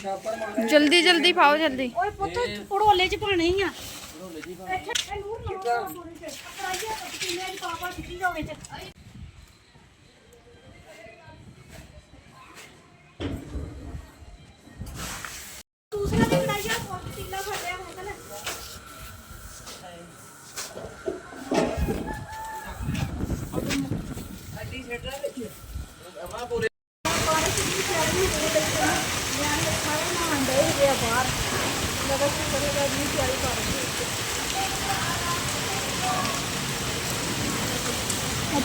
जल्दी जल्दी पाओ जल्दी। ओए पुੱਤ ਪੜੋਲੇ ਚ ਪਾਣੇ ਹੀ ਆ ਇੱਥੇ ਨੂਰ ਨਾ ਬੋਲੇ ਚ ਕੜਾਈਆ ਪਤੀਲੇ ਦੀ ਪਾਪਾ ਸਿੱਧੀ ਜਾਵੇ ਚ ਦੂਸਰਾ ਵੀ ਕੜਾਈਆ ਪਤੀਲਾ ਫੜਿਆ ਹੋਇਆ ਨਾ ਅੱਡੀ ਛੱਡ ਲੈ ਅਮਾ ਪੂਰੇ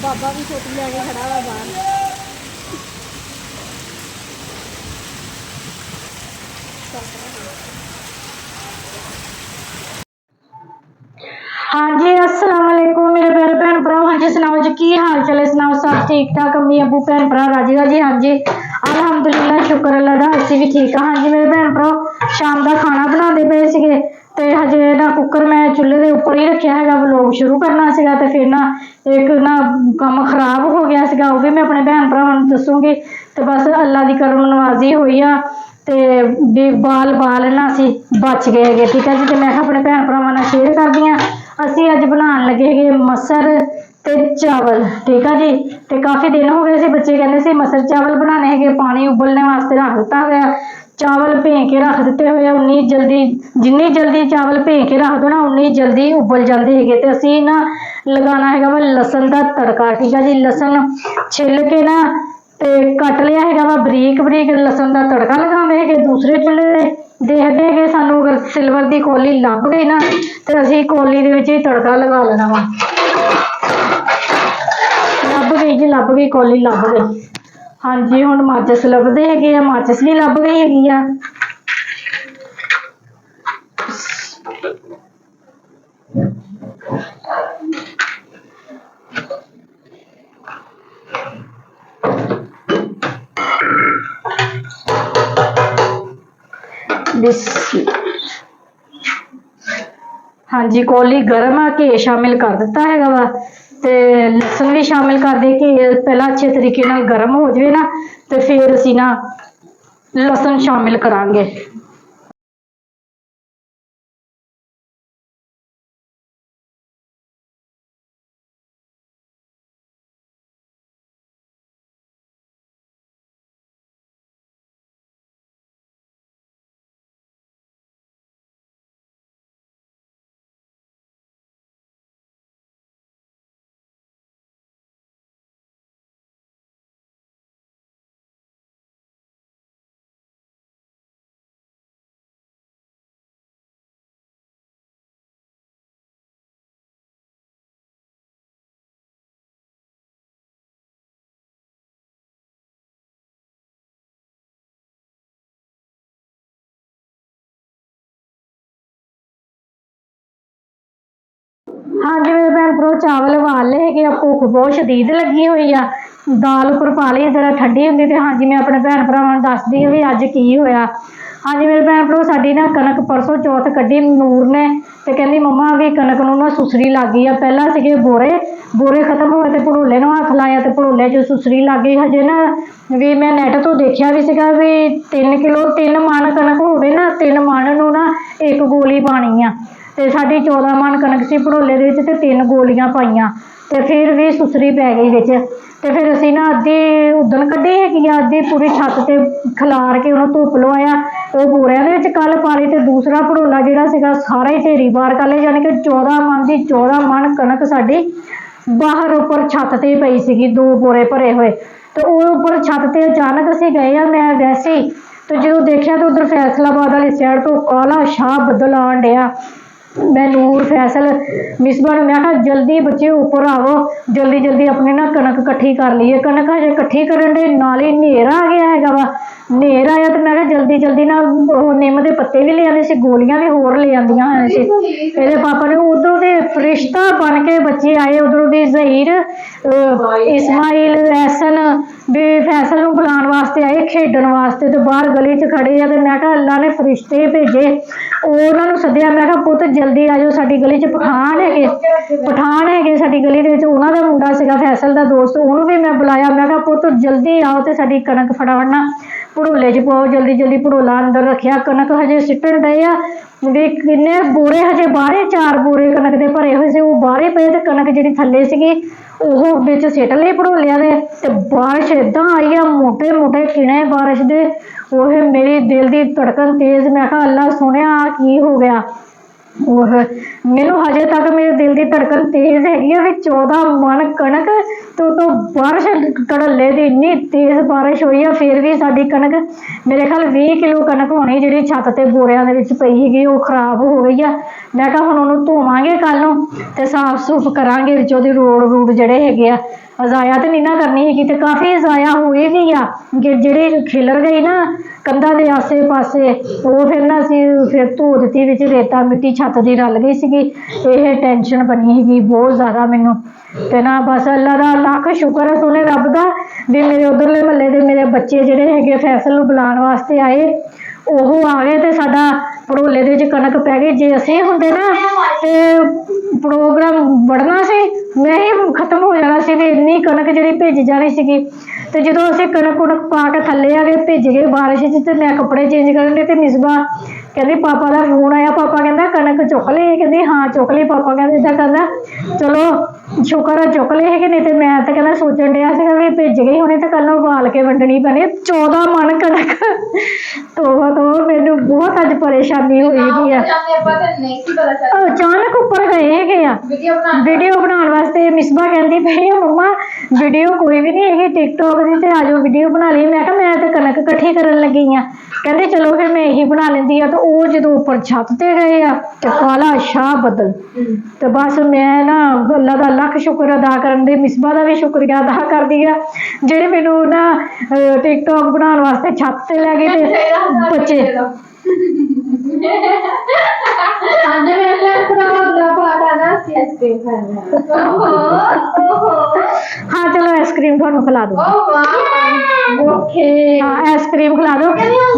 बाबा भी छोटी लेके खड़ा हुआ बाहर हाँ जी अस्सलाम वालेकुम मेरे प्यारे भैन भरा। हाँ जी सुनाओ जी की हाल चले सुनाओ सब ठीक ठाक अम्मी अबू भैन भरा राजी राजी। हाँ जी अलहमदुलिल्लाह शुक्र अल्लाह दा असी भी ठीक। हाँ जी मेरे भैन भरा शाम का खाना बनाते पे सीगे ते हजे ना कुकर मैं चूल्हे के उपर ही रखा है व्लॉग शुरू करना सीगा ते फिर ना एक ना काम खराब हो गया सीगा वो भी मैं अपने भैन भरावां नूं दसूंगी। तो बस अल्लाह की करम नवाजी हुई आ ते बाल ना असी बच गए है ठीक है जी। तो मैं अपने भैन भरावां नाल शेयर करदी हां असी अज बनाउण लगे है मसर ते चावल ठीक है जी। तो काफ़ी दिन हो गए सी बच्चे कहते सी मसर चावल बनाने है पानी उबलने वास्ते रख दिता हुआ चावल भे के रख दिते हुए उन्नी जल्दी जिन्नी जल्दी चावल भे के रख दो ना उन्नी जल्दी उबल जाते हैं। तो असी ना लगाना है वा लसन का तड़का ठीक है जी। लसन छिल के ना तो कट लिया है वा बरीक बरीक लसन का तड़का लगाते हैं। दूसरे चूल्हे देखते हैं कि सानू अगर सिल्वर की कौली लभ गई ना तो असी कौली के तड़का लगा लेना वा लभ गई जी लभ गई कौली लभ गई। हाँ जी हुण माचिस लभदे है माचिस भी लभ गई हैगी आ। हाँ जी कौली गर्म आ घी शामिल कर दिता है वा ते लसन भी शामिल कर दे कि पहला अच्छे तरीके नाल गर्म हो जाए ना तो फिर असी ना लसन शामिल करांगे। हाँ जी मेरे भैन भ्राओ चावल उबाल ले है भुख बहुत शदीद लगी हुई आ दाल उपर पा ली जरा ठंडी होंगी तो हाँ जी मैं अपने भैन भरावां दसदी भी अज की होया। हाँ जी मेरे भैन भ्राओ साडी ना कनक परसों चौथ कड्ढी नूर ने तो कहती मम्मा भी कनक नूं ना सुसरी लग गई है। पहला सीगे बोरे खत्म हुए तो भड़ोले नूं हथ लाया तो भड़ोले च सुसरी लग गई। हजे ना भी मैं नैट तो देखा भी सीगा भी 3 किलो 3 मन कनक होवे ना 3 मन नूं ना 1 गोली पानी आ तो साड़ी 14 मन कनक सी भड़ोले दे विच ते 3 गोलियां पाइयां तो फिर भी सुसरी पै गई विच। तो फिर असी ना अद्धी उदन कड्ढी हैगी अद्धी पूरी छत ते खिलार के उन्होंने धुप लवाया वो बोरिया दे विच कल पा ली। तो दूसरा भड़ोला जिहड़ा सीगा सारा ही ढेरी बाहर कर लिया यानी कि 14 मन की 14 मन कनक साडी बाहर उपर छत ते पई सीगी 2 बोरे भरे हुए। तो वो उपर छत ते अचानक असी गए मैं वैसे ही तो जो देखा तो उधर फैसलाबाद वाली साइड तो काला शाह बदल आन डया। मैं नूर फैसल मिसबा ने मैं कहा जल्दी बच्चे ऊपर आओ जल्दी जल्दी अपने ना कनक कट्ठी कर लीए। कनक हजे कट्ठी करन दे नाल ही नेर आ गया है वा नेर आया तो मैं कहा जल्दी जल्दी ना निम के पत्ते भी ले आंदे सी गोलियां भी होर ले आंदियां होईयां सी। मेरे पापा ने उधरों दे फरिश्ता बन के बच्चे आए उधरों दी जहीर इस्माइल एहसन भी फैसल नूं बुलाउण वास्ते आए खेडण वास्ते तो बाहर गली च खड़े आ। तो मैं कहा अल्लाह ने फरिश्ते भेजे उन्होंने सद्दिया मैं कहा पुत जल्दी आ जाओ साडी गली च पठान है साडी गली दे विच उन्हां दा मुंडा सीगा फैसल दा दोस्त उन्होंने भी मैं बुलाया मैं कहा पुत जल्दी आओ तो साडी कनक फटाफट ना ਭੜੋਲੇ 'ਚ ਪਾਓ, ਜਲਦੀ ਜਲਦੀ ਭੜੋਲਾ ਅੰਦਰ ਰੱਖਿਆ। ਕਣਕ ਹਜੇ ਸਿੱਟਣ ਡਏ ਆ ਵੀ ਕਿੰਨੇ ਬੋਰੇ ਹਜੇ ਬਾਹਰੇ, 4 ਬੋਰੇ ਕਣਕ ਦੇ ਭਰੇ ਹੋਏ ਸੀ, ਉਹ ਬਾਹਰੇ ਪਏ ਤੇ ਕਣਕ ਜਿਹੜੀ ਥੱਲੇ ਸੀਗੀ ਉਹ ਵਿੱਚ ਸਿੱਟ ਲਈ ਭੜੋਲਿਆਂ ਦੇ। ਤੇ ਬਾਰਿਸ਼ ਏਦਾਂ ਆਈ ਆ, ਮੋਟੇ ਮੋਟੇ ਕਿਣੇ ਬਾਰਿਸ਼ ਦੇ। ਉਹ ਮੇਰੇ ਦਿਲ ਦੀ ਧੜਕਨ ਤੇਜ਼। ਮੈਂ ਕਿਹਾ ਅੱਲਾ ਸੋਹਣਿਆ ਕੀ ਹੋ ਗਿਆ। ਉਹ ਮੈਨੂੰ ਹਜੇ ਤੱਕ ਮੇਰੇ ਦਿਲ ਦੀ ਧੜਕਨ ਤੇਜ਼ ਹੈਗੀ ਆ ਵੀ 14 ਮਣ ਕਣਕ ਤੋਂ ਬਾਰਿਸ਼ ਧੜੱਲੇ ਦੀ ਇੰਨੀ ਤੇਜ਼ ਬਾਰਿਸ਼ ਹੋਈ ਆ, ਫਿਰ ਵੀ ਸਾਡੀ ਕਣਕ ਮੇਰੇ ਖਿਆਲ 20 ਕਿਲੋ ਕਣਕ ਹੋਣੀ ਜਿਹੜੀ ਛੱਤ ਤੇ ਬੋਰਿਆਂ ਦੇ ਵਿੱਚ ਪਈ ਸੀਗੀ, ਉਹ ਖਰਾਬ ਹੋ ਗਈ ਆ। ਮੈਂ ਕਿਹਾ ਹੁਣ ਉਹਨੂੰ ਧੋਵਾਂਗੇ ਕੱਲ ਨੂੰ ਤੇ ਸਾਫ਼ ਸੂਫ ਕਰਾਂਗੇ, ਵਿੱਚ ਉਹਦੀ ਰੋਡ ਜਿਹੜੇ ਹੈਗੇ ਆ। ਜ਼ਾਇਆ ਤੇ ਨਹੀਂ ਨਾ ਕਰਨੀ ਹੈਗੀ, ਤੇ ਕਾਫੀ ਜ਼ਾਇਆ ਹੋਏ ਵੀ ਆ ਜਿਹੜੇ ਖਿਲਰ ਗਈ ਨਾ ਕੰਧਾਂ ਦੇ ਆਸੇ ਪਾਸੇ, ਉਹ ਫਿਰ ਨਾ ਅਸੀਂ ਫਿਰ ਧੋ ਦਿੱਤੀ। ਵਿੱਚ ਰੇਤਾ ਮਿੱਟੀ ਛੱਤ ਦੀ ਰਲ ਗਈ ਸੀਗੀ। ਇਹ ਟੈਨਸ਼ਨ ਬਣੀ ਸੀਗੀ ਬਹੁਤ ਜ਼ਿਆਦਾ ਮੈਨੂੰ। ਤੇ ਨਾ ਬਸ ਅੱਲਾ ਦਾ ਲੱਖ ਸ਼ੁਕਰ ਹੈ ਸੋਹਣੇ ਰੱਬ ਦਾ ਵੀ ਮੇਰੇ ਉਧਰਲੇ ਮਹੱਲੇ ਦੇ ਮੇਰੇ ਬੱਚੇ ਜਿਹੜੇ ਹੈਗੇ ਫੈਸਲ ਨੂੰ ਬੁਲਾਉਣ ਵਾਸਤੇ ਆਏ, ਉਹ ਆ ਗਏ ਤੇ ਸਾਡਾ ਭੜੋਲੇ ਦੇ ਵਿੱਚ ਕਣਕ ਪੈ ਗਈ। ਜੇ ਅਸੀਂ ਹੁੰਦੇ ਨਾ ਤੇ ਪ੍ਰੋਗਰਾਮ ਵੜਨਾ ਸੀ, ਮੈਂ ਹੀ ਖਤਮ ਹੋ ਜਾਣਾ ਸੀ ਵੀ ਇੰਨੀ ਕਣਕ ਜਿਹੜੀ ਭਿੱਜ ਜਾਣੀ ਸੀਗੀ। ਤੇ ਜਦੋਂ ਅਸੀਂ ਕਣਕ ਪਾ ਕੇ ਥੱਲੇ ਆ ਗਏ, ਭਿੱਜ ਗਏ ਬਾਰਿਸ਼ 'ਚ, ਤੇ ਮੈਂ ਕੱਪੜੇ ਚੇਂਜ ਕਰਨ ਦੇ ਤੇ ਮਿਸਬਾ ਕਹਿੰਦੀ ਪਾਪਾ ਦਾ ਫੋਨ ਆਇਆ। ਪਾਪਾ ਕਹਿੰਦਾ ਕਣਕ ਚੁੱਕ ਲਈ? ਕਹਿੰਦੀ ਹਾਂ ਚੁੱਕ ਲਈ। ਪਾਪਾ ਕਹਿੰਦੇ ਇੱਦਾਂ ਕਹਿੰਦਾ ਚਲੋ ਸ਼ੁਕਰ ਆ ਚੁੱਕ ਲਏ ਹੈਗੇ, ਨਹੀਂ ਤੇ ਮੈਂ ਤਾਂ ਕਹਿੰਦਾ ਸੋਚਣ ਡਿਆ ਸੀਗਾ ਵੀ ਭਿੱਜ ਗਈ ਹੋਣੀ ਤੇ ਕੱਲ ਨੂੰ ਉਬਾਲ ਕੇ ਵੰਡਣੀ ਪੈਣੀ। 14 ਮਣ ਕਣਕ ਤੋਬਾ ਤੋਬਾ, ਮੈਨੂੰ ਬਹੁਤ ਅੱਜ ਪਰੇਸ਼ਾਨੀ ਹੋਈ ਗਈ ਆ। ਅਚਾਨਕ ਉੱਪਰ ਗਏ ਹੈਗੇ ਆ ਵੀਡੀਓ ਬਣਾਉਣ ਵਾਸਤੇ। ਮਿਸਬਾ ਕਹਿੰਦੀ ਪਈ ਆ ਮੰਮਾ ਵੀਡੀਓ ਕੋਈ ਵੀ ਨਹੀਂ ਹੈਗੀ ਟਿਕਟੋਕ ਦੀ, ਤੇ ਆਜੋ ਵੀਡੀਓ ਬਣਾ ਲਈ। ਮੈਂ ਕਿਹਾ ਮੈਂ ਤਾਂ ਕਣਕ ਇਕੱਠੀ ਕਰਨ ਲੱਗੀ ਆ। ਕਹਿੰਦੇ ਚਲੋ ਫਿਰ ਮੈਂ ਇਹੀ ਬਣਾ ਲੈਂਦੀ ਆ। ਤੇ ਉਹ ਜਦੋਂ ਉੱਪਰ ਛੱਤ ਤੇ ਗਏ ਆ ਤੇ ਕਾਲਾ ਸ਼ਾਹ ਬੱਦਲ, ਤੇ ਬਸ ਮੈਂ ਨਾ ਅੱਲਾ ਦਾ ਲੱਖ ਸ਼ੁਕਰ ਅਦਾ ਕਰਨ ਦੇ, ਮਿਸਬਾ ਦਾ ਵੀ ਸ਼ੁਕਰੀਆ ਅਦਾ ਕਰਦੀ ਆ ਜਿਹੜੇ ਮੈਨੂੰ ਨਾ ਟਿਕਟੋਕ ਬਣਾਉਣ ਵਾਸਤੇ ਛੱਤ ਤੇ ਲੈ ਗਏ ਤੇ ਬੱਚੇ हाँ चलो आइसक्रीम थानू खिला दो। हाँ आइसक्रीम खिला दो।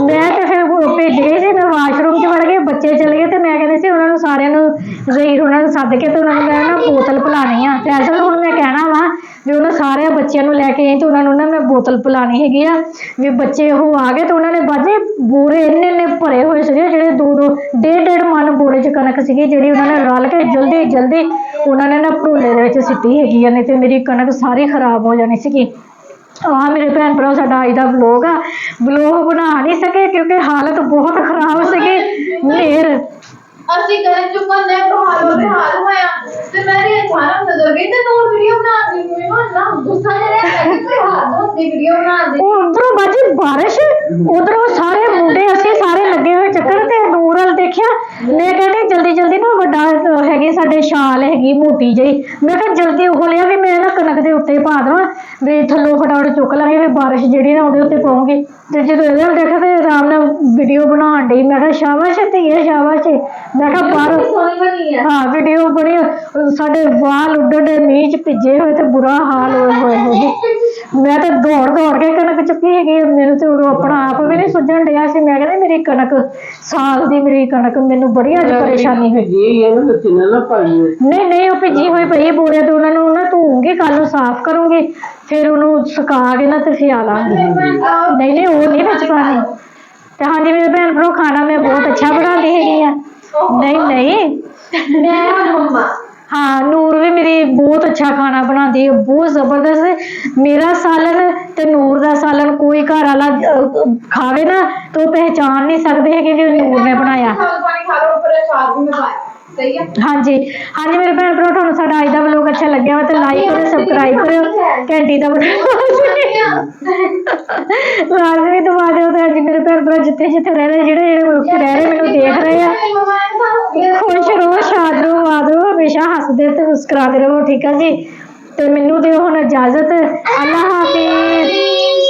मैं तो फिर भेज गई थी, मैं वाशरूम च वड़ गए, बच्चे चले गए, तो मैं कहती उन्होंने सारिਆਂ ਨੂੰ ਜ਼ਹੀਰ ਉਹਨਾਂ ਨੂੰ ਸੱਦ ਕੇ ਤੇ ਉਹਨਾਂ ਨੂੰ ਮੈਂ ਨਾ ਬੋਤਲ ਪਿਲਾਣੀ ਆ। ਤੇ ਅਸਲ ਹੁਣ ਮੈਂ ਕਹਿਣਾ ਵਾ ਵੀ ਉਹਨਾਂ ਸਾਰੇ ਬੱਚਿਆਂ ਨੂੰ ਲੈ ਕੇ ਆਈ ਤੇ ਉਹਨਾਂ ਨੂੰ ਨਾ ਮੈਂ ਬੋਤਲ ਪਿਲਾਣੀ ਹੈਗੀ ਆ ਵੀ ਬੱਚੇ ਉਹ ਆ ਗਏ। ਤੇ ਉਹਨਾਂ ਨੇ ਬਾਜੇ ਬੂਰੇ ਇੰਨੇ ਭਰੇ ਹੋਏ ਸੀਗੇ, ਜਿਹੜੇ 2-2 ਡੇਢ ਮਣ ਬੋਰੇ 'ਚ ਕਣਕ ਸੀਗੀ, ਜਿਹੜੀ ਉਹਨਾਂ ਨੇ ਰਲ ਕੇ ਜਲਦੀ ਉਹਨਾਂ ਨੇ ਨਾ ਭੜੋਲੇ ਦੇ ਵਿੱਚ ਸਿੱਟੀ ਹੈਗੀ ਆ, ਨਹੀਂ ਤੇ ਮੇਰੀ ਕਣਕ ਸਾਰੀ ਖਰਾਬ ਹੋ ਜਾਣੀ ਸੀਗੀ। ਆਹ ਮੇਰੇ ਭੈਣ ਭਰਾ ਸਾਡਾ ਅੱਜ ਦਾ ਵਲੋਗ ਆ। ਵਲੋਗ ਬਣਾ ਨਹੀਂ ਸਕੇ ਕਿਉਂਕਿ ਹਾਲਤ ਬਹੁਤ ਖਰਾਬ ਸੀਗੀ। ਨੇਰ ਅਸੀਂ ਗਏ ਚੁੱਕਣ ਦੇ ਹਾਲ ਹੋਇਆ ਤੇ ਮੇਰੀ ਅਚਾਨਕ ਨਜ਼ਰ ਗਈ ਤੇ ਤੂੰ ਵੀਡੀਓ ਬਣਾ ਰਹੀ ਹੈ। ਨਾ ਗੁੱਸਾ ਜਿਹਾ ਕਿ ਕੋਈ ਹਾਲ ਦੀ ਵੀਡੀਓ ਬਣਾ ਦੇ। ਉਧਰੋਂ ਬਾਜੀ ਬਾਰਿਸ਼, ਉਧਰੋਂ ਸਾਰੇ ਮੁੰਡੇ ਅਸੀਂ ਸਾਰੇ ਲੱਗੇ ਹੋਏ ਚੱਕਰ, ਤੇ ਨੂਰ ਵੱਲ ਦੇਖਿਆ। ਮੈਂ ਕਹਿੰਦੀ ਜਲਦੀ ਨਾ ਵੱਡਾ ਹੈਗੀ ਸਾਡੇ ਸ਼ਾਲ ਹੈਗੀ ਮੋਟੀ ਜਿਹੀ, ਮੈਂ ਕਿਹਾ ਜਲਦੀ ਉਹ ਲਿਆ ਵੀ ਮੈਂ ਨਾ ਕਣਕ ਦੇ ਉੱਤੇ ਪਾ ਦੇਵਾਂ ਵੀ ਥੱਲੋਂ ਫਟਾਫਟ ਚੁੱਕ ਲਾਂਗੇ ਵੀ ਬਾਰਿਸ਼ ਜਿਹੜੀ ਨਾ ਉਹਦੇ ਉੱਤੇ ਪਾਉਂਗੀ। ਤੇ ਜਦੋਂ ਇਹਦੇ ਵੱਲ ਦੇਖਿਆ ਤੇ ਆਰਾਮ ਨਾਲ ਵੀਡੀਓ ਬਣਾਉਣ ਡਈ। ਮੈਂ ਕਿਹਾ ਸ਼ਾਬਾਸ਼ ਧੀਏ ਸ਼ਾਬਾਸ਼। ਮੈਂ ਕਿਹਾ ਬਾਹਰ ਹਾਂ ਵੀਡੀਓ ਬਣੀ, ਸਾਡੇ ਵਾਲ ਉੱਡਣ ਦੇ ਮੀਂਹ 'ਚ ਭਿੱਜੇ ਹੋਏ ਤੇ ਬੁਰਾ ਹਾਲ ਹੋਏ ਮੈਂ ਤੇ ਦੌੜ ਕੇ ਕਣਕ ਚੁੱਕੀ ਹੈਗੀ। ਮੈਨੂੰ ਤੇ ਉਦੋਂ ਆਪਣਾ ਆਪ ਵੀ ਨਹੀਂ ਸੁੱਝਣ ਡਿਆ ਸੀ। ਮੈਂ ਕਹਿੰਦੀ ਮੇਰੀ ਕਣਕ ਸਾਲ ਦੀ, ਮੇਰੀ ਕਣਕ ਮੈਨੂੰ ਬੜੀ ਅੱਜ ਪਰੇਸ਼ਾਨੀ ਹੋਈ। ਨਹੀਂ ਉਹ ਭਿੱਜੀ ਹੋਈ ਪਈ ਬੋਰੇ ਤੇ ਉਹਨਾਂ ਨੂੰ ਨਾ ਧੋਊਂਗੀ, ਕੱਲ ਨੂੰ ਸਾਫ਼ ਕਰੂੰਗੀ, ਫਿਰ ਉਹਨੂੰ ਸੁਕਾ ਕੇ ਨਾ ਤੇ ਸਿਆ ਲਾਂਗੀ। ਨਹੀਂ ਉਹ ਨਹੀਂ ਵਿੱਚ ਪਾਣੀ। ਤੇ ਹਾਂਜੀ ਮੇਰੇ ਭੈਣ ਭਰਾ ਖਾਣਾ ਮੈਂ ਬਹੁਤ ਅੱਛਾ ਬਣਾਉਂਦੀ ਹੈਗੀ ਆ। ਨਹੀਂ ਮੈਂ ਮੰਮਾ ਹਾਂ ਨੂਰ ਵੀ ਮੇਰੀ ਬਹੁਤ ਅੱਛਾ ਖਾਣਾ ਬਣਾਉਂਦੀ ਹੈ, ਬਹੁਤ ਜ਼ਬਰਦਸਤ। ਮੇਰਾ ਸਾਲਨ ਤੇ ਨੂਰ ਦਾ ਸਾਲਨ ਕੋਈ ਘਰ ਵਾਲਾ ਖਾਵੇ ਨਾ ਤਾਂ ਉਹ ਪਹਿਚਾਣ ਨਹੀਂ ਸਕਦੇ ਹੈਗੇ ਵੀ ਨੂਰ ਨੇ ਬਣਾਇਆ। ਪਾਣੀ ਖਾ ਲਓ ਉੱਪਰ ਸਵਾਦ ਵੀ ਮੈਂ ਪਾਇਆ। ਹਾਂਜੀ ਮੇਰੇ ਭੈਣ ਭਰਾ ਤੁਹਾਨੂੰ ਸਾਡਾ ਅੱਜ ਦਾ ਵਲੋਗ ਅੱਛਾ ਲੱਗਿਆ ਵਾ ਤੇ ਲਾਈਕ ਕਰਿਓ, ਸਬਸਕ੍ਰਾਈਬ ਕਰਿਓ, ਘੰਟੀ ਦਾ ਲਾਜ਼ਮੀ ਦਬਾ ਦਿਓ। ਤੇ ਅੱਜ ਮੇਰੇ ਭੈਣ ਭਰਾ ਜਿੱਥੇ ਰਹਿ ਰਹੇ, ਜਿਹੜੇ ਲੋਕ ਰਹਿ ਰਹੇ ਮੈਨੂੰ ਦੇਖ ਰਹੇ ਆ, ਖੁਸ਼ ਰਹੋ, ਸ਼ਾਦ ਰਹੋ, ਆਬਾਦ ਰਹੋ, ਹਮੇਸ਼ਾ ਹੱਸਦੇ ਤੇ ਮੁਸਕਰਾਦੇ ਰਹੋ। ਠੀਕ ਆ ਜੀ, ਤੇ ਮੈਨੂੰ ਦਿਓ ਹੁਣ ਇਜਾਜ਼ਤ। ਅੱਲਾ ਹਾਫਿਜ਼।